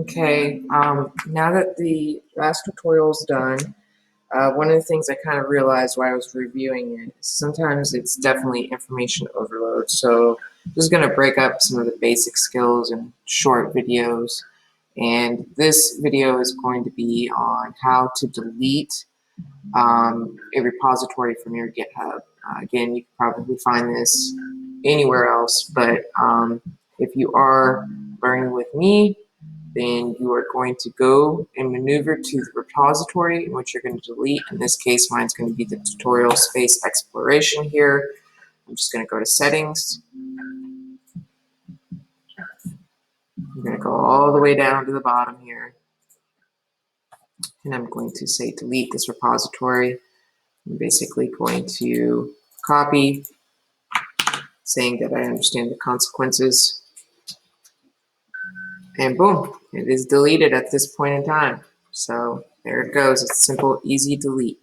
Okay, now that the last tutorial is done, one of the things I kind of realized while I was reviewing it is sometimes it's definitely information overload. So I'm just going to break up some of the basic skills in short videos. And this video is going to be on how to delete a repository from your GitHub. Again, you can probably find this anywhere else, but if you are learning with me, then you are going to go and maneuver to the repository in which you're going to delete. In this case, mine's going to be the tutorial space exploration here. I'm just going to go to settings. I'm going to go all the way down to the bottom here. And I'm going to say delete this repository. I'm basically going to copy, saying that I understand the consequences. And boom, it is deleted at this point in time. So there it goes. It's simple, easy delete.